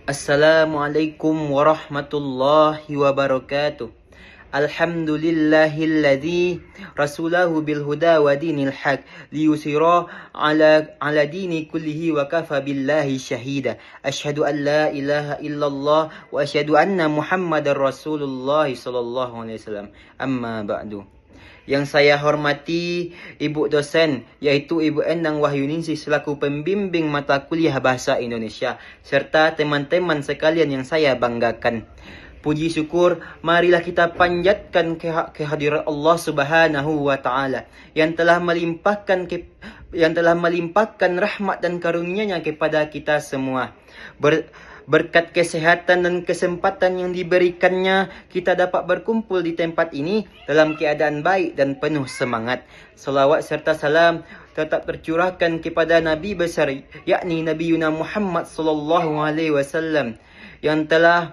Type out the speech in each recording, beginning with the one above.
Assalamualaikum warahmatullahi wabarakatuh. Alhamdulillahilladzi rasulahu bil huda wa dinil haq liyusira ala dini kullihi wa kafa billahi syahida. Asyhadu an la ilaha illallah wa asyhadu anna Muhammadar Rasulullah sallallahu alaihi wasallam. Amma ba'du. Yang saya hormati Ibu dosen, yaitu Ibu Endang Wahyuningsih selaku pembimbing mata kuliah Bahasa Indonesia, serta teman-teman sekalian yang saya banggakan. Puji syukur, marilah kita panjatkan kehadiran Allah Subhanahu wa taala yang telah melimpahkan rahmat dan karunia-Nya kepada kita semua. Berkat kesehatan dan kesempatan yang diberikannya, kita dapat berkumpul di tempat ini dalam keadaan baik dan penuh semangat. Salawat serta salam tetap tercurahkan kepada Nabi besar, yakni Nabi Yuna Muhammad sallallahu alaihi wasallam yang telah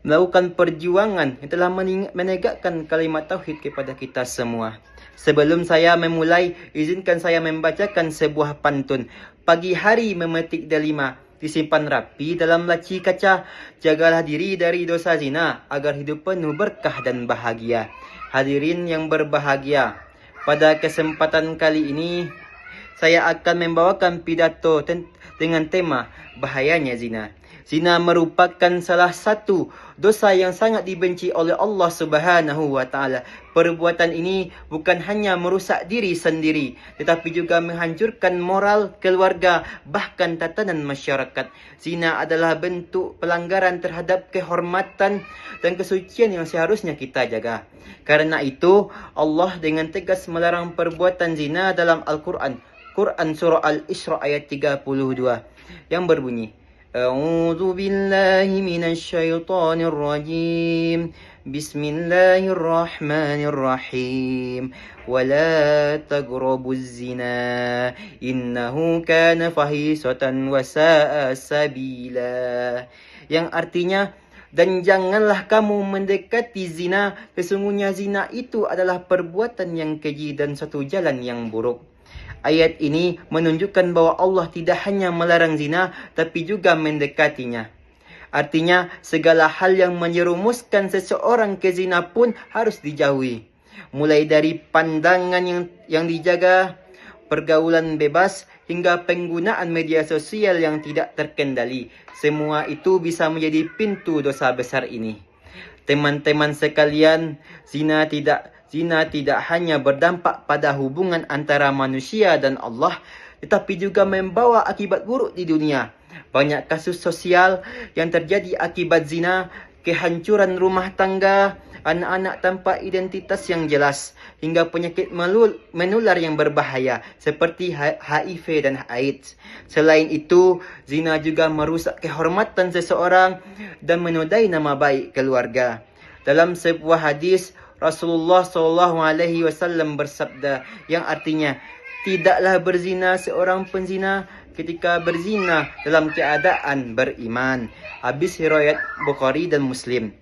melakukan perjuangan, yang telah menegakkan kalimat tauhid kepada kita semua. Sebelum saya memulai, izinkan saya membacakan sebuah pantun. Pagi hari memetik delima, disimpan rapi dalam laci kaca. Jagalah diri dari dosa zina, agar hidup penuh berkah dan bahagia. Hadirin yang berbahagia, pada kesempatan kali ini saya akan membawakan pidato dengan tema bahayanya zina. Zina merupakan salah satu dosa yang sangat dibenci oleh Allah Subhanahu wa taala. Perbuatan ini bukan hanya merusak diri sendiri, tetapi juga menghancurkan moral keluarga, bahkan tatanan masyarakat. Zina adalah bentuk pelanggaran terhadap kehormatan dan kesucian yang seharusnya kita jaga. Karena itu, Allah dengan tegas melarang perbuatan zina dalam Al-Quran. Quran Surah Al-Isra ayat 32 yang berbunyi, A'udzu billahi minasyaitonir rajim. Bismillahirrahmanirrahim. Wala taqrabuz zina innahu kana fahisatan wa sa'a sabila. Yang artinya, dan janganlah kamu mendekati zina, sesungguhnya zina itu adalah perbuatan yang keji dan satu jalan yang buruk. Ayat ini menunjukkan bahwa Allah tidak hanya melarang zina, tapi juga mendekatinya. Artinya, segala hal yang menyerumuskan seseorang ke zina pun harus dijauhi. Mulai dari pandangan yang dijaga, pergaulan bebas, hingga penggunaan media sosial yang tidak terkendali. Semua itu bisa menjadi pintu dosa besar ini. Teman-teman sekalian, zina tidak hanya berdampak pada hubungan antara manusia dan Allah, tetapi juga membawa akibat buruk di dunia. Banyak kasus sosial yang terjadi akibat zina, kehancuran rumah tangga, anak-anak tanpa identitas yang jelas, hingga penyakit menular yang berbahaya seperti HIV dan AIDS. Selain itu, zina juga merusak kehormatan seseorang dan menodai nama baik keluarga. Dalam sebuah hadis, Rasulullah SAW bersabda yang artinya, tidaklah berzina seorang penzina ketika berzina dalam keadaan beriman. Hadis riwayat Bukhari dan Muslim.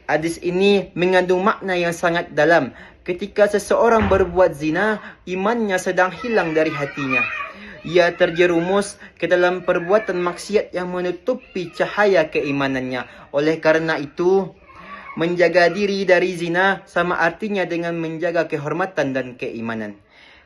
Hadis ini mengandung makna yang sangat dalam. Ketika seseorang berbuat zina, imannya sedang hilang dari hatinya. Ia terjerumus ke dalam perbuatan maksiat yang menutupi cahaya keimanannya. Oleh karena itu, menjaga diri dari zina sama artinya dengan menjaga kehormatan dan keimanan.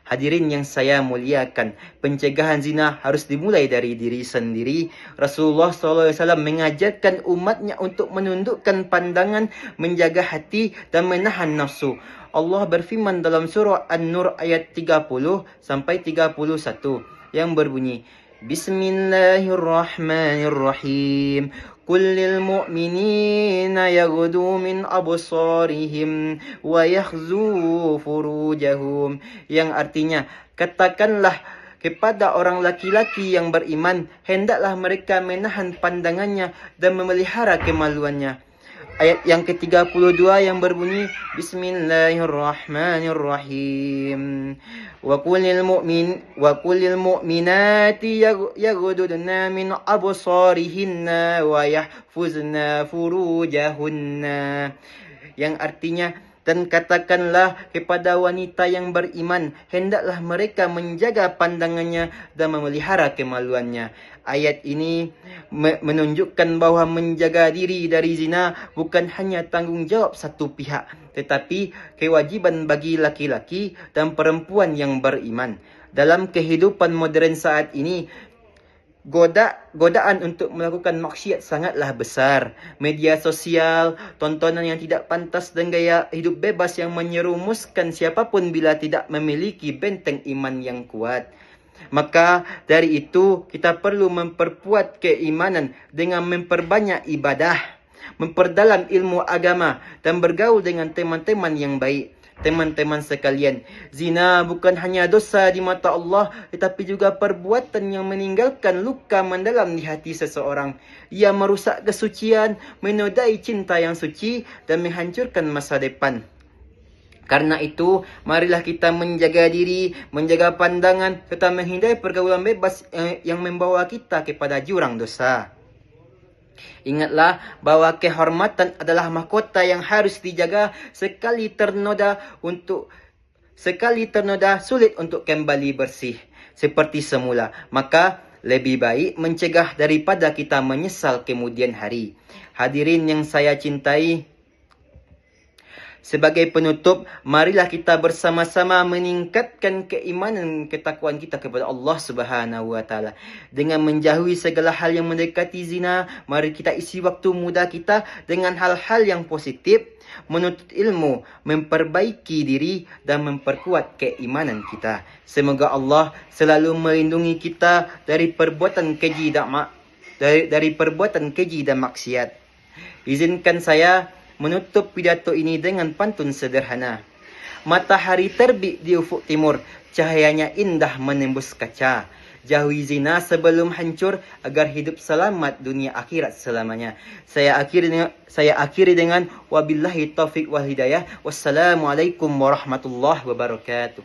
Hadirin yang saya muliakan, pencegahan zina harus dimulai dari diri sendiri. Rasulullah SAW mengajarkan umatnya untuk menundukkan pandangan, menjaga hati, dan menahan nafsu. Allah berfirman dalam surah An-Nur ayat 30-31 yang berbunyi, Bismillahirrahmanirrahim. Qul lil mu'minina yaghuddu min absarihim wa yakhzu furujahum. Yang artinya, katakanlah kepada orang laki-laki yang beriman, hendaklah mereka menahan pandangannya dan memelihara kemaluannya. Ayat yang ke-32 yang berbunyi, Bismillahirrahmanirrahim. Wa qulil mu'minati yaghuddna min absarihinna wa yahfuzna furujahunna. Yang artinya, Dan katakanlah kepada wanita yang beriman, hendaklah mereka menjaga pandangannya dan memelihara kemaluannya. Ayat ini menunjukkan bahwa menjaga diri dari zina bukan hanya tanggungjawab satu pihak, tetapi kewajiban bagi laki-laki dan perempuan yang beriman. Dalam kehidupan modern saat ini, godaan untuk melakukan maksiat sangatlah besar. Media sosial, tontonan yang tidak pantas dan gaya hidup bebas yang menyerumuskan siapapun bila tidak memiliki benteng iman yang kuat. Maka dari itu kita perlu memperkuat keimanan dengan memperbanyak ibadah, memperdalam ilmu agama dan bergaul dengan teman-teman yang baik. Teman-teman sekalian, zina bukan hanya dosa di mata Allah, tetapi juga perbuatan yang meninggalkan luka mendalam di hati seseorang. Ia merusak kesucian, menodai cinta yang suci, dan menghancurkan masa depan. Karena itu, marilah kita menjaga diri, menjaga pandangan, serta menghindari pergaulan bebas yang membawa kita kepada jurang dosa. Ingatlah bahwa kehormatan adalah mahkota yang harus dijaga. Sekali ternoda sulit untuk kembali bersih seperti semula. Maka lebih baik mencegah daripada kita menyesal kemudian hari. Hadirin yang saya cintai, sebagai penutup, marilah kita bersama-sama meningkatkan keimanan ketakwaan kita kepada Allah Subhanahu wa taala dengan menjauhi segala hal yang mendekati zina. Mari kita isi waktu muda kita dengan hal-hal yang positif, menuntut ilmu, memperbaiki diri dan memperkuat keimanan kita. Semoga Allah selalu melindungi kita dari perbuatan keji dan maksiat. Izinkan saya menutup pidato ini dengan pantun sederhana. Matahari terbit di ufuk timur, cahayanya indah menembus kaca. Jauhi zina sebelum hancur agar hidup selamat dunia akhirat selamanya. Saya akhiri dengan wabillahi taufik wal hidayah. Wassalamualaikum warahmatullahi wabarakatuh.